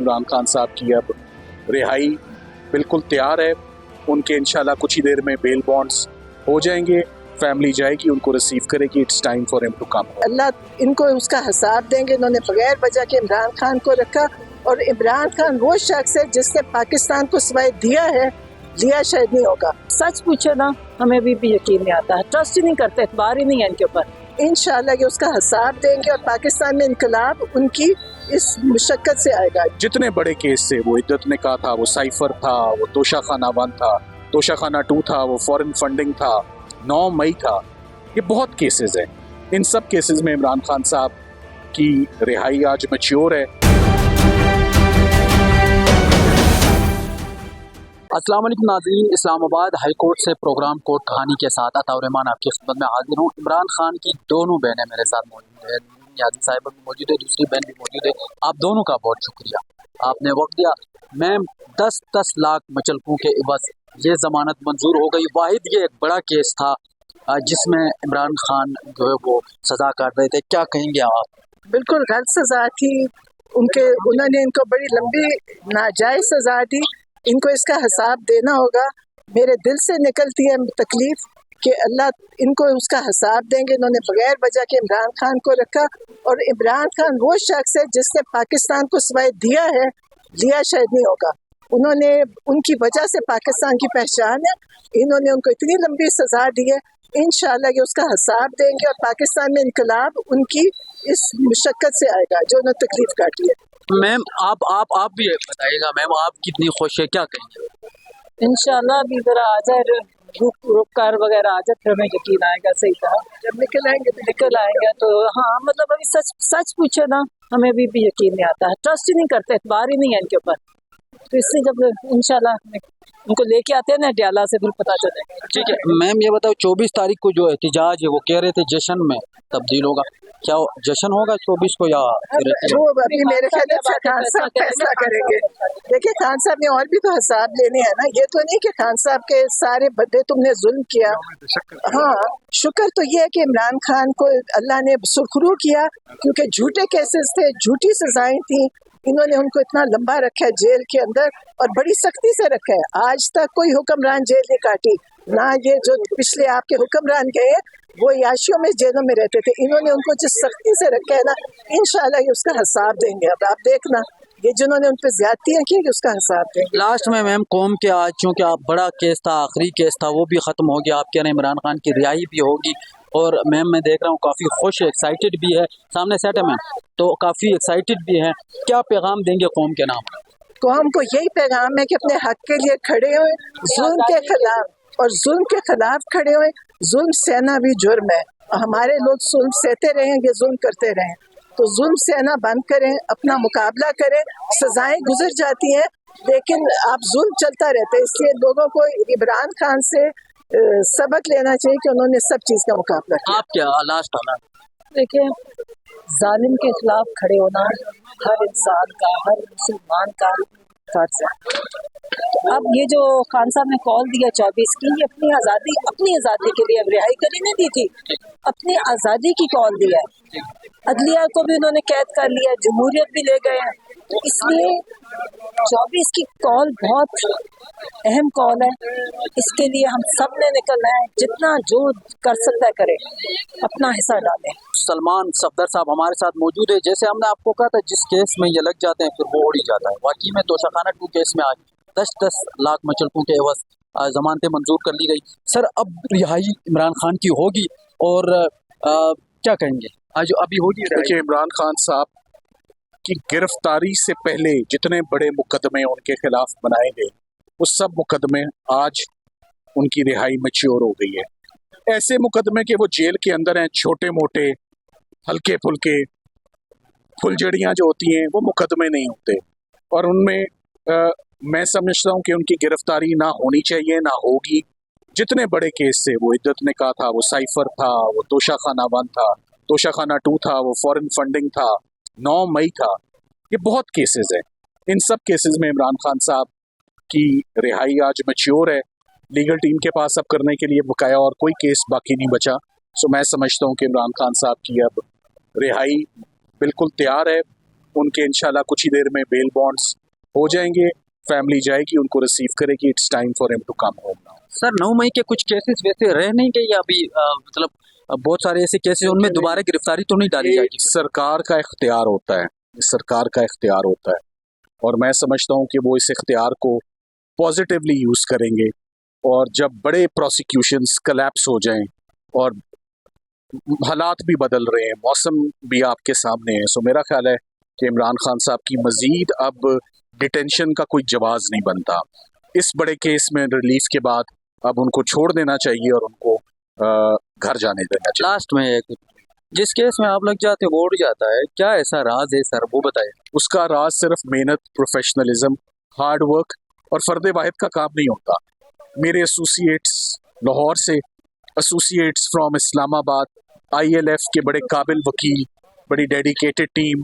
इमरान खान साहब की अब रिहाई बिल्कुल तैयार है। उनके इंशाल्लाह कुछ ही देर में बेल बॉन्ड्स हो जाएंगे, फैमिली जाएगी उनको रिसीव करेगी। It's time for him to come. अल्लाह इनको उसका हिसाब देंगे। इन्होंने बगैर वजह के इमरान खान को रखा, और इमरान खान वो शख्स है जिसने पाकिस्तान को सिवाय दिया है, लिया शायद नहीं होगा। सच पूछे ना, हमें भी यकीन नहीं आता है, ट्रस्ट ही नहीं करते, एतबार ही नहीं है इनके ऊपर। इंशाल्लाह ये उसका हिसाब देंगे और पाकिस्तान में इनकलाब उनकी इस मुशक्कत से आएगा। जितने बड़े केस थे, वो इद्दत ने कहा था, वो साइफर था, वो तोशाखाना 1 था, तोशाखाना 2 था, वो फॉरेन फंडिंग था, 9 मई था, ये बहुत केसेस हैं। इन सब केसेस में इमरान खान साहब की रिहाई आज मैच्योर है। अस्सलाम वालेकुम नाज़रीन, इस्लामाबाद हाई कोर्ट से प्रोग्राम कोर्ट कहानी के साथ अताउर रहमान आपकी खिदमत में हाजिर हूँ। इमरान खान की दोनों बहनें मेरे साथ मौजूद है, याजी साहिबा भी मौजूद है, दूसरी बहन भी मौजूद है। आप दोनों का बहुत शुक्रिया, आपने वक्त दिया। मैम 10 लाख मचलकों के इवज़ ये ज़मानत मंजूर हो गई। वाहिद ये एक बड़ा केस था जिसमें इमरान खान जो है वो सज़ा काट रहे थे, क्या कहेंगे आप? बिल्कुल गलत सजा थी उन्होंने इनको बड़ी लंबी नाजायज सजा दी। इनको इसका हिसाब देना होगा। मेरे दिल से निकलती है तकलीफ कि अल्लाह इनको उसका हिसाब देंगे। इन्होंने बगैर वजह के इमरान खान को रखा, और इमरान खान वो शख्स है जिसने पाकिस्तान को सिवाय दिया है, लिया शायद नहीं होगा। उन्होंने उनकी वजह से पाकिस्तान की पहचान है। इन्होंने उनको इतनी लंबी सजा दी है, इंशाल्लाह ये उसका हिसाब देंगे और पाकिस्तान में इनकलाब उनकी इस मुशक्कत से आएगा जो उन्होंने तकलीफ काटी है। मैम आप भी बताइएगा, मैम आप कितनी खुश है, क्या कहेंगे? इंशाल्लाह अभी जरा आ जाए रुक कर वगैरह आ जाए, फिर हमें यकीन आएगा सही तरह। जब निकल आएंगे तो हाँ, मतलब अभी सच पूछे ना, हमें भी यकीन नहीं आता है, ट्रस्ट ही नहीं करते, एतबार ही नहीं है इनके ऊपर। तो इससे जब इंशाल्लाह उनको लेके आते हैं ना डियाला से, फिर पता चलेगा। ठीक है मैम, ये बताओ 24 तारीख को जो एहतजाज है वो कह रहे थे जश्न में तब्दील होगा, क्या जश्न होगा 24 को या वो अभी मेरे ख्याल से खान साहब फैसला करेंगे। देखिए खान साहब ने और भी तो हिसाब लेने हैं ना, ये तो नहीं कि खान साहब के सारे बदले तुमने जुल्म किया। हाँ, शुक्र तो ये है कि इमरान खान को अल्लाह ने सुरखरू किया, क्योंकि झूठे केसेस थे, झूठी सजाएं थी। इन्होंने उनको इतना लंबा रखा है जेल के अंदर, और बड़ी सख्ती से रखा है। आज तक कोई हुक्मरान जेल नहीं काटी ना। ये जो पिछले आपके हुक्मरान गए वो याशियों में जेलों में रहते थे, इन्होंने उनको जिस सख्ती से रखा है ना, इंशाल्लाह ये उसका हिसाब देंगे। अब आप देखना, ये जिन्होंने उन पर ज्यादतियां की उसका हिसाब देंगे। लास्ट में मैम कौम के आज चूँकि आप बड़ा केस था, आखिरी केस था, वो भी खत्म हो गया, आप कह रहे हैं इमरान खान की रिहाई भी होगी, और मैम मैं देख रहा हूँ काफ़ी खुश है, एक्साइटेड भी है, सामने सेट है मैम, तो काफ़ी एक्साइटेड भी है। क्या पैगाम देंगे कौम के नाम? कौम को यही पैगाम है कि अपने हक के लिए खड़े हों, जुल्म के खिलाफ, और जुल्म के खिलाफ खड़े हुए। जुल्म सहना भी जुर्म है, हमारे लोग जुल्म सहते रहे, ये जुल्म करते रहे, तो जुल्म सहना बंद करें, अपना मुकाबला करें। सजाएं गुजर जाती हैं लेकिन आप जुल्म चलता रहता है, इसलिए लोगों को इमरान खान से सबक लेना चाहिए कि उन्होंने सब चीज का मुकाबला किया। आप क्या लास्ट आना? देखिए, जालिम के खिलाफ खड़े होना हर इंसान का, हर मुसलमान का फर्ज है। अब ये जो खान साहब ने कॉल दिया 24 की, ये अपनी आज़ादी के लिए, अब रिहाई करी नहीं दी थी, अपनी आज़ादी की कॉल दिया है। अदलिया को भी उन्होंने कैद कर लिया, जमहूरियत भी ले गए हैं, तो इसलिए 24 की कॉल बहुत अहम कॉल है। इसके लिए हम सब ने निकलना है, जितना जो कर सकता है करे, अपना हिस्सा डालें। सलमान सफदर साहब हमारे साथ मौजूद है। जैसे हमने आपको कहा था, जिस केस में ये लग जाते हैं फिर वो उड़ ही जाता है। वाकई में तोशाखाना 2 केस में आज 10 लाख मचलकों के एवज जमानतें मंजूर कर ली गई। सर अब रिहाई इमरान खान की होगी, और क्या कहेंगे आज अभी होगी? देखिए, इमरान खान साहब की गिरफ्तारी से पहले जितने बड़े मुकदमे उनके खिलाफ बनाए गए, वो सब मुकदमे आज उनकी रिहाई मैच्योर हो गई है। ऐसे मुकदमे के वो जेल के अंदर हैं, छोटे मोटे हल्के फुल्के फुलझड़ियाँ जो होती हैं, वो मुकदमे नहीं होते, और उनमें मैं समझता हूँ कि उनकी गिरफ्तारी ना होनी चाहिए, ना होगी। जितने बड़े केस थे, वो इद्दत ने कहा था, वो साइफर था, वो तोशाखाना 1 था, तोशाखाना 2 था, वो फॉरेन फंडिंग था, 9 मई था, ये बहुत केसेस हैं। इन सब केसेस में इमरान खान साहब की रिहाई आज मैच्योर है। लीगल टीम के पास अब करने के लिए बकाया और कोई केस बाकी नहीं बचा। सो मैं समझता हूँ कि इमरान खान साहब की अब रिहाई बिल्कुल तैयार है। उनके इंशाल्लाह कुछ ही देर में बेल बॉन्ड्स हो जाएंगे, फैमिली जाएगी, उनको रिसीव करेगी. It's time for him to come home now. Sir 9 मई के कुछ केसेस वैसे रह नहीं गए या अभी मतलब बहुत सारे ऐसे केसेस उनमें दोबारा गिरफ्तारी तो नहीं डाली जाएगी? सरकार का इख्तियार होता है, सरकार का इख्तियार होता है, और मैं समझता हूँ कि वो इस इख्तियार को पॉजिटिवली यूज़ करेंगे. और जब बड़े प्रोसिक्यूशंस कलैप्स हो जाएं और हालात भी बदल रहे हैं, मौसम भी आपके सामने है, सो मेरा ख्याल है कि इमरान खान साहब की मज़ीद अब डिटेंशन का कोई जवाज़ नहीं बनता. इस बड़े केस में रिलीफ के बाद अब उनको छोड़ देना चाहिए और उनको घर जाने देना चाहिए. लास्ट में एक जिस केस में आप लग जाते वो उड़ जाता है, क्या ऐसा राज है सर, वो बताइए. उसका राज सिर्फ मेहनत, प्रोफेशनलिज्म, हार्ड वर्क और फर्द वाहिद का काम नहीं होता. मेरे एसोसिएट्स लाहौर से, एसोसिएट्स फ्रॉम इस्लामाबाद, ILF के बड़े काबिल वकील, बड़ी डेडिकेटेड टीम,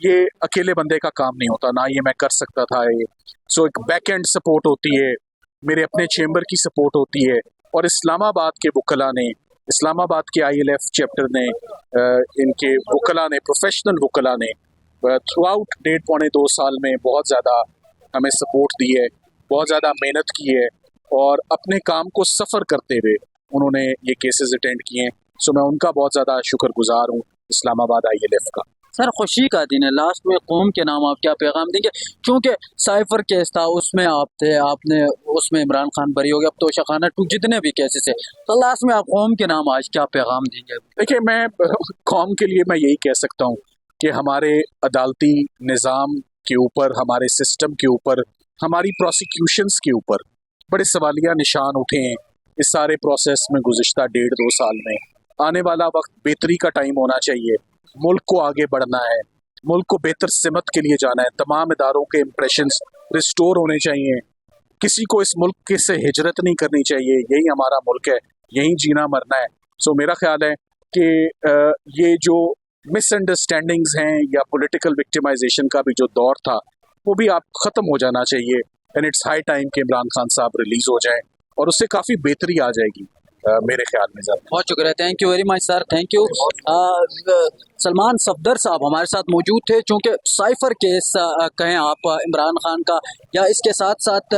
ये अकेले बंदे का काम नहीं होता, ना ये मैं कर सकता था ये. सो एक बैक एंड सपोर्ट होती है, मेरे अपने चेंबर की सपोर्ट होती है, और इस्लामाबाद के वकला ने, इस्लामाबाद के ILF चैप्टर ने, इनके वकला ने, प्रोफेशनल वकला ने थ्रू आउट 1.5-2 साल में बहुत ज़्यादा हमें सपोर्ट दी है, बहुत ज़्यादा मेहनत की है, और अपने काम को सफ़र करते हुए उन्होंने ये केसेस अटेंड किए हैं. सो मैं उनका बहुत ज़्यादा शुक्रगुजार हूँ, इस्लामाबाद ILF का. सर खुशी का दिन है, लास्ट में कौम के नाम आप क्या पैगाम देंगे, क्योंकि साइफर केस था उसमें आप थे, आपने उसमें इमरान खान बरी हो गया, अब तोशाखाना 2 जितने भी केसेस है, तो लास्ट में आप कौम के नाम आज क्या पैगाम देंगे? देखिए, मैं कौम के लिए मैं यही कह सकता हूँ कि हमारे अदालती निज़ाम के ऊपर, हमारे सिस्टम के ऊपर, हमारी प्रोसिक्यूशंस के ऊपर बड़े सवालिया निशान उठे हैं इस सारे प्रोसेस में गुज़िश्ता 1.5-2 साल में. आने वाला वक्त बेहतरी का टाइम होना चाहिए, मुल्क को आगे बढ़ना है, मुल्क को बेहतर सिमत के लिए जाना है, तमाम इदारों के इम्प्रेशंस रिस्टोर होने चाहिए, किसी को इस मुल्क के से हिजरत नहीं करनी चाहिए, यही हमारा मुल्क है, यहीं जीना मरना है. सो मेरा ख्याल है कि ये जो मिसअंडरस्टैंडिंग्स हैं या पॉलिटिकल विक्टिमाइजेशन का भी जो दौर था, वो भी आप ख़त्म हो जाना चाहिए. एंड इट्स हाई टाइम कि इमरान खान साहब रिलीज़ हो जाएं और उससे काफ़ी बेहतरी आ जाएगी मेरे ख्याल में. बहुत शुक्रिया, thank you very much sir, thank you. Salman Safdar साहब हमारे साथ मौजूद थे. चूँकि साइफर केस कहें आप इमरान खान का, या इसके साथ साथ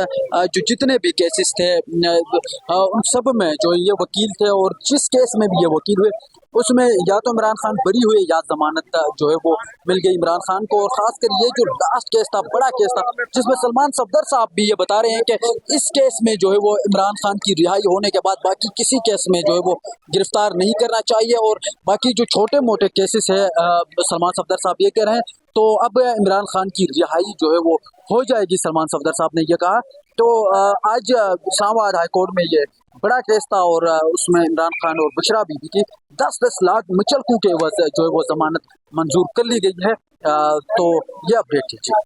जो जितने भी केसेस थे उन सब में जो ये वकील थे, और जिस केस में भी ये वकील हुए उसमें या तो इमरान खान बरी हुए या जमानत जो है वो मिल गई इमरान खान को. और खासकर ये जो लास्ट केस था, बड़ा केस था, जिसमें सलमान सफदर साहब भी ये बता रहे हैं कि इस केस में जो है वो इमरान खान की रिहाई होने के बाद बाकी किसी केस में जो है वो गिरफ्तार नहीं करना चाहिए, और बाकी जो छोटे मोटे केसेस है सलमान सफदर साहब ये कह रहे हैं. तो अब इमरान खान की रिहाई जो है वो हो जाएगी, सलमान सफदर साहब ने ये कहा. तो आज इस्लामाबाद हाई कोर्ट में ये बड़ा केस था, और उसमें इमरान खान और बुशरा बीबी की 10-10 लाख मुचलकों के एवज जो है वो जमानत मंजूर कर ली गई है. तो ये अपडेट कीजिए.